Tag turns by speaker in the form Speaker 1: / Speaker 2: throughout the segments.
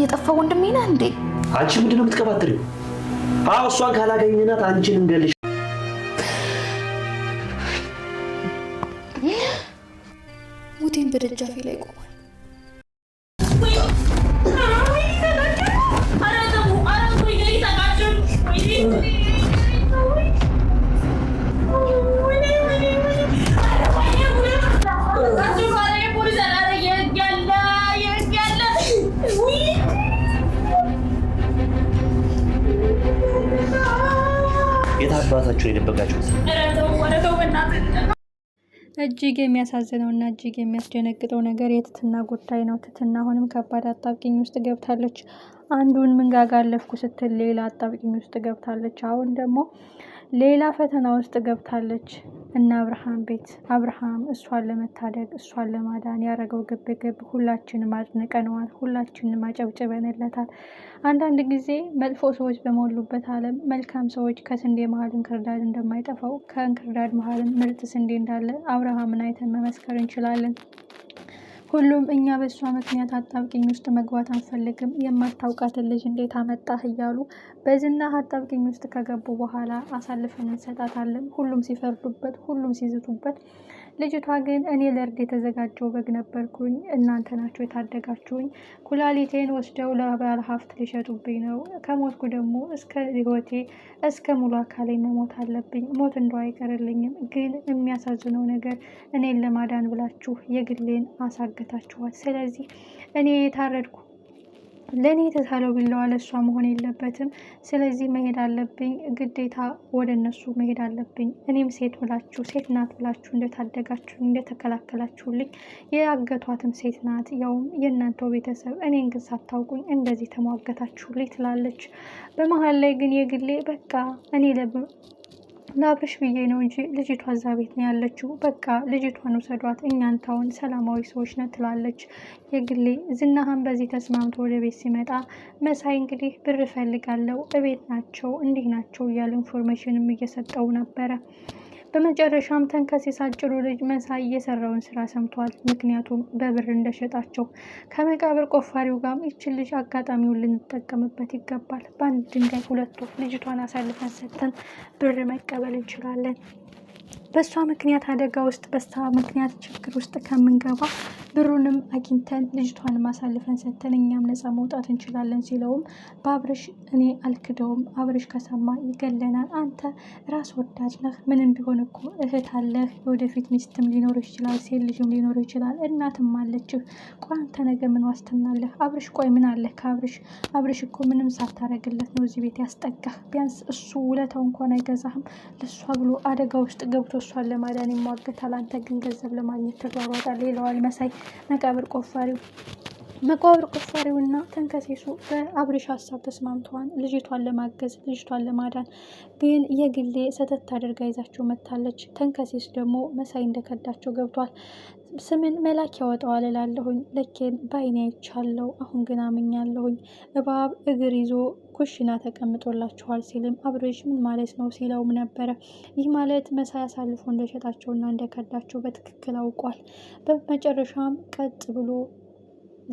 Speaker 1: የጠፋው ወንድሜ ነህ እንዴ?
Speaker 2: አንቺ ምንድነው የምትቀባጥሪው? አዎ እሷን ካላገኘናት አንቺን እንገልሽ።
Speaker 1: ሙቴን በደጃፌ ላይ ቆሟል።
Speaker 2: የታባታችሁ የደበቃችሁት?
Speaker 3: እጅግ የሚያሳዝነው እና እጅግ የሚያስደነግጠው ነገር የትትና ጉዳይ ነው። ትትና አሁንም ከባድ አጣብቂኝ ውስጥ ገብታለች። አንዱን መንጋጋ አለፍኩ ስትል ሌላ አጣብቂኝ ውስጥ ገብታለች። አሁን ደግሞ ሌላ ፈተና ውስጥ ገብታለች እና አብርሃም ቤት አብርሃም እሷን ለመታደግ እሷን ለማዳን ያደረገው ግብግብ ሁላችንም አድንቀነዋል፣ ሁላችንም አጨብጭበንለታል። አንዳንድ ጊዜ መጥፎ ሰዎች በሞሉበት ዓለም መልካም ሰዎች ከስንዴ መሀል እንክርዳድ እንደማይጠፋው ከእንክርዳድ መሀልም ምርጥ ስንዴ እንዳለ አብርሃምን አይተን መመስከር እንችላለን። ሁሉም እኛ በእሷ ምክንያት አጣብቂኝ ውስጥ መግባት አንፈልግም፣ የማታውቃትን ልጅ እንዴት አመጣህ እያሉ በዝና አጣብቂኝ ውስጥ ከገቡ በኋላ አሳልፈን እንሰጣታለን። ሁሉም ሲፈርዱበት፣ ሁሉም ሲዝቱበት፣ ልጅቷ ግን እኔ ለእርድ የተዘጋጀው በግ ነበርኩኝ፣ እናንተ ናቸው የታደጋችሁኝ፣ ኩላሊቴን ወስደው ለባለ ሀብት ሊሸጡብኝ ነው፣ ከሞትኩ ደግሞ እስከ ህይወቴ እስከ ሙሉ አካሌ መሞት አለብኝ፣ ሞት እንደው አይቀርልኝም። ግን የሚያሳዝነው ነገር እኔን ለማዳን ብላችሁ የግሌን አሳገታችኋል። ስለዚህ እኔ የታረድኩ ለእኔ የተሳለው ቢላዋ ለእሷ መሆን የለበትም። ስለዚህ መሄድ አለብኝ፣ ግዴታ ወደ እነሱ መሄድ አለብኝ። እኔም ሴት ብላችሁ ሴት ናት ብላችሁ እንደታደጋችሁ እንደተከላከላችሁልኝ የአገቷትም ሴት ናት፣ ያውም የእናንተው ቤተሰብ። እኔን ግን ሳታውቁኝ እንደዚህ ተሟገታችሁልኝ ትላለች። በመሀል ላይ ግን የግሌ በቃ እኔ ለአብርሽ ብዬ ነው እንጂ ልጅቷ እዛ ቤት ነው ያለችው። በቃ ልጅቷን ውሰዷት፣ እኛን ታውን ሰላማዊ ሰዎች ነን ትላለች የግሌ። ዝናህን በዚህ ተስማምቶ ወደ ቤት ሲመጣ መሳይ እንግዲህ ብር እፈልጋለሁ፣ እቤት ናቸው እንዲህ ናቸው እያለ ኢንፎርሜሽንም እየሰጠው ነበረ። በመጨረሻም ተንከሲስ አጭሩ ልጅ መሳይ የሰራውን ስራ ሰምቷል። ምክንያቱም በብር እንደሸጣቸው ከመቃብር ቆፋሪው ጋር ይችን ልጅ አጋጣሚውን ልንጠቀምበት ይገባል። በአንድ ድንጋይ ሁለት ወፍ፣ ልጅቷን አሳልፈን ሰጥተን ብር መቀበል እንችላለን። በሷ ምክንያት አደጋ ውስጥ በሷ ምክንያት ችግር ውስጥ ከምንገባ ብሩንም አግኝተን ልጅቷን ማሳልፈን ሰጥተን እኛም ነፃ መውጣት እንችላለን ሲለውም በአብርሽ እኔ አልክደውም፣ አብርሽ ከሰማ ይገለናል። አንተ ራስ ወዳጅ ነህ፣ ምንም ቢሆን እኮ እህት አለህ፣ ወደፊት ሚስትም ሊኖር ይችላል፣ ሴት ልጅም ሊኖር ይችላል፣ እናትም አለችህ። ቆይ አንተ ነገ ምን ዋስትና አለህ? አብርሽ ቆይ ምን አለህ ከአብርሽ? አብርሽ እኮ ምንም ሳታረግለት ነው እዚህ ቤት ያስጠጋህ። ቢያንስ እሱ ውለታው እንኳን አይገዛህም። ለእሷ ብሎ አደጋ ውስጥ ገብቶ እሷን ለማዳን ይሟገታል። አንተ ግን ገንዘብ ለማግኘት ተሯሯጣለህ ይለዋል መሳይ። መቃብር ቆፋሪውና ተንከሴሱ በአብርሽ ሀሳብ ተስማምተዋል። ልጅቷን ለማገዝ ልጅቷን ለማዳን ግን የግሌ ሰተት አድርጋ ይዛቸው መታለች። ተንከሴስ ደግሞ መሳይ እንደከዳቸው ገብቷል። ስምን መላክ ያወጣዋል እላለሁኝ፣ ልኬን በአይኔ አይቻለሁ፣ አሁን ግን አምኛለሁኝ። እባብ እግር ይዞ ኩሽና ተቀምጦላችኋል ሲልም አብርሽ ምን ማለት ነው ሲለውም ነበረ። ይህ ማለት መሳይ አሳልፎ እንደሸጣቸውና እንደከዳቸው በትክክል አውቋል። በመጨረሻም ቀጥ ብሎ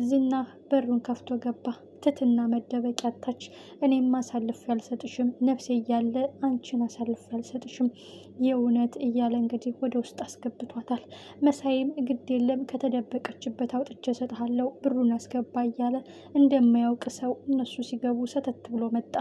Speaker 3: ዝና በሩን ከፍቶ ገባ። ትትና መደበቂያ አታች። እኔም አሳልፌ አልሰጥሽም፣ ነፍሴ እያለ አንቺን አሳልፌ አልሰጥሽም የእውነት እያለ እንግዲህ ወደ ውስጥ አስገብቷታል። መሳይም ግድ የለም ከተደበቀችበት አውጥቼ እሰጥሃለሁ፣ ብሩን አስገባ እያለ እንደማያውቅ ሰው እነሱ ሲገቡ ሰተት ብሎ መጣ።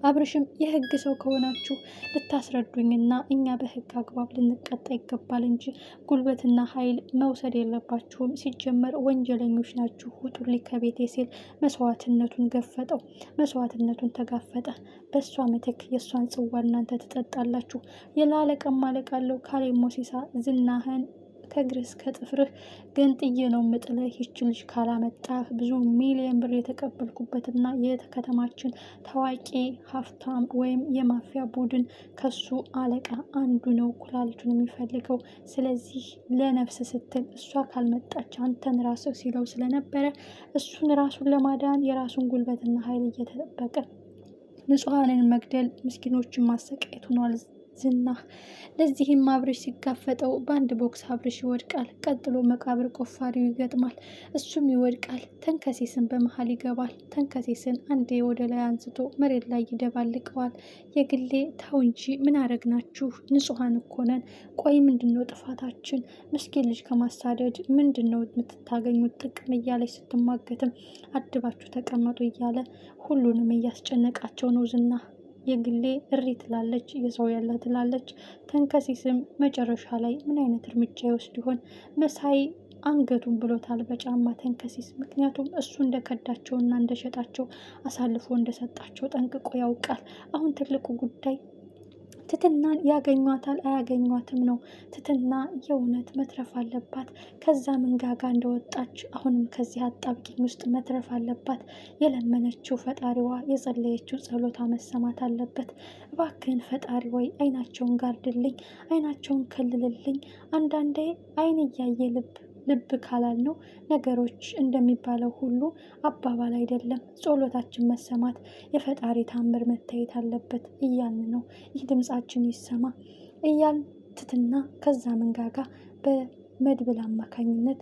Speaker 3: አብርሽም የህግ ሰው ከሆናችሁ ልታስረዱኝና እኛ በህግ አግባብ ልንቀጣ ይገባል እንጂ ጉልበትና ኃይል መውሰድ የለባችሁም። ሲጀመር ወንጀለኞች ናችሁ፣ ውጡልኝ ከቤቴ ሲል መስዋዕትነቱን ገፈጠው። መስዋዕትነቱን ተጋፈጠ። በእሷ ምትክ የእሷን ጽዋ እናንተ ትጠጣላችሁ። የላለቀም ማለቃለው ካሌ ሞሲሳ ዝናህን ከእግርህ እስከ ጥፍርህ ገንጥዬ ነው ምጥለህ። ይች ልጅ ካላመጣህ ብዙ ሚሊዮን ብር የተቀበልኩበትና የከተማችን ታዋቂ ሀብታም ወይም የማፊያ ቡድን ከሱ አለቃ አንዱ ነው ኩላሊቱን የሚፈልገው። ስለዚህ ለነፍስ ስትል እሷ ካልመጣች አንተን ራስህ ሲለው ስለነበረ እሱን ራሱን ለማዳን የራሱን ጉልበትና ኃይል እየተጠበቀ ንጹሐንን መግደል ምስኪኖችን ማሰቃየት ሆኗል ዝና። ለዚህም አብርሽ ሲጋፈጠው በአንድ ቦክስ አብርሽ ይወድቃል። ቀጥሎ መቃብር ቆፋሪው ይገጥማል፣ እሱም ይወድቃል። ተንከሴስን በመሀል ይገባል። ተንከሴስን አንዴ ወደ ላይ አንስቶ መሬት ላይ ይደባልቀዋል። የግሌ ተው እንጂ ምን አረግናችሁ? ንጹሐን እኮ ነን። ቆይ ምንድነው ጥፋታችን? ምስኪን ልጅ ከማሳደድ ምንድነው የምትታገኙት ጥቅም? እያለች ስትሟገትም አድባችሁ ተቀመጡ እያለ ሁሉንም እያስጨነቃቸው ነው ዝና። የግሌ እሪ ትላለች፣ የሰው ያለ ትላለች። ተንከሲስም መጨረሻ ላይ ምን አይነት እርምጃ ይወስድ ይሆን? መሳይ አንገቱን ብሎታል በጫማ ተንከሲስ። ምክንያቱም እሱ እንደከዳቸውና እንደሸጣቸው አሳልፎ እንደሰጣቸው ጠንቅቆ ያውቃል። አሁን ትልቁ ጉዳይ ትትናን ያገኟታል አያገኟትም ነው። ትትና የእውነት መትረፍ አለባት። ከዛ መንጋጋ እንደወጣች አሁንም ከዚህ አጣብቂኝ ውስጥ መትረፍ አለባት። የለመነችው ፈጣሪዋ የጸለየችው ጸሎታ መሰማት አለበት። እባክህን ፈጣሪ ወይ አይናቸውን ጋርድልኝ፣ አይናቸውን ከልልልኝ። አንዳንዴ አይን እያየ ልብ ካላል ነው ነገሮች እንደሚባለው ሁሉ አባባል አይደለም። ጸሎታችን መሰማት፣ የፈጣሪ ታምር መታየት አለበት እያልን ነው። ይህ ድምጻችን ይሰማ እያል ትትና ከዛ መንጋጋ በመድብል አማካኝነት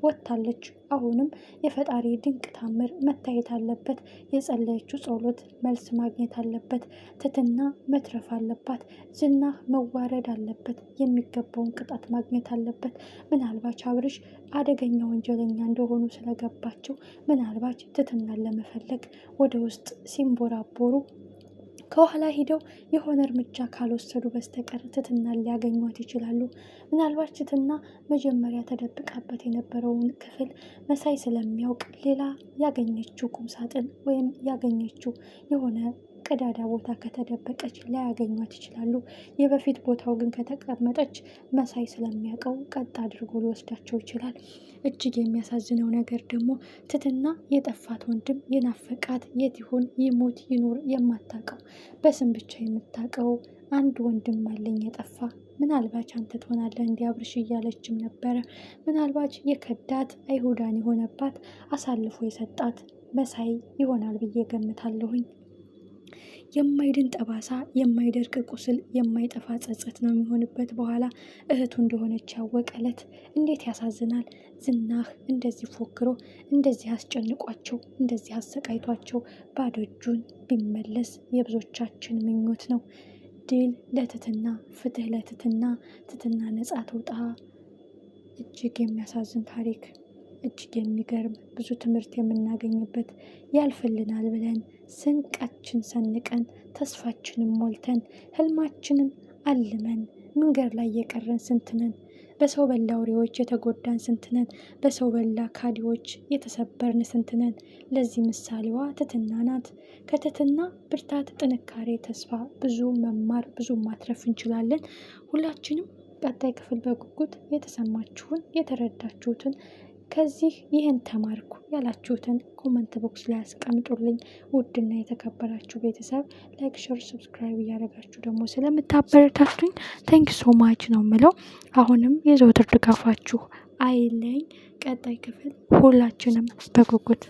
Speaker 3: ወጥታለች። አሁንም የፈጣሪ ድንቅ ታምር መታየት አለበት። የጸለየችው ጸሎት መልስ ማግኘት አለበት። ትትና መትረፍ አለባት። ዝና መዋረድ አለበት። የሚገባውን ቅጣት ማግኘት አለበት። ምናልባች አብርሽ አደገኛ ወንጀለኛ እንደሆኑ ስለገባቸው ምናልባች ትትናን ለመፈለግ ወደ ውስጥ ሲንቦራቦሩ ከኋላ ሂደው የሆነ እርምጃ ካልወሰዱ በስተቀር ትትናን ሊያገኟት ይችላሉ። ምናልባት ትትና መጀመሪያ ተደብቃበት የነበረውን ክፍል መሳይ ስለሚያውቅ ሌላ ያገኘችው ቁምሳጥን ወይም ያገኘችው የሆነ ቀዳዳ ቦታ ከተደበቀች ላያገኟት ይችላሉ። የበፊት ቦታው ግን ከተቀመጠች መሳይ ስለሚያውቀው ቀጥ አድርጎ ሊወስዳቸው ይችላል። እጅግ የሚያሳዝነው ነገር ደግሞ ትትና የጠፋት ወንድም የናፈቃት የት ይሁን ይሞት ይኑር የማታውቀው በስም ብቻ የምታውቀው አንድ ወንድም አለኝ የጠፋ፣ ምናልባች አንተ ትሆናለህ እንዲህ አብርሽ እያለችም ነበረ። ምናልባች የከዳት አይሁዳን የሆነባት አሳልፎ የሰጣት መሳይ ይሆናል ብዬ ገምታለሁኝ። የማይድን ጠባሳ፣ የማይደርቅ ቁስል፣ የማይጠፋ ጸጸት ነው የሚሆንበት በኋላ እህቱ እንደሆነች ያወቀለት። እንዴት ያሳዝናል። ዝናህ እንደዚህ ፎክሮ እንደዚህ አስጨንቋቸው እንደዚህ አሰቃይቷቸው ባዶ እጁን ቢመለስ የብዙዎቻችን ምኞት ነው። ድል ለትትና፣ ፍትህ ለትትና፣ ትትና ነጻ ትውጣ። እጅግ የሚያሳዝን ታሪክ፣ እጅግ የሚገርም ብዙ ትምህርት የምናገኝበት ያልፍልናል ብለን ስንቃችን ሰንቀን ተስፋችንን ሞልተን ህልማችንን አልመን መንገድ ላይ የቀረን ስንትነን፣ በሰው በላ አውሬዎች የተጎዳን ስንትነን፣ በሰው በላ ካዲዎች የተሰበርን ስንትነን። ለዚህ ምሳሌዋ ትትና ናት። ከትትና ብርታት፣ ጥንካሬ፣ ተስፋ ብዙ መማር ብዙ ማትረፍ እንችላለን። ሁላችንም ቀጣይ ክፍል በጉጉት የተሰማችሁን የተረዳችሁትን ከዚህ ይህን ተማርኩ ያላችሁትን ኮመንት ቦክስ ላይ አስቀምጡልኝ። ውድና የተከበራችሁ ቤተሰብ ላይክ፣ ሸር፣ ሰብስክራይብ እያደረጋችሁ ደግሞ ስለምታበረታቱኝ ታንክ ሶ ማች ነው የምለው። አሁንም የዘወትር ድጋፋችሁ አይለኝ። ቀጣይ ክፍል ሁላችንም በጉጉት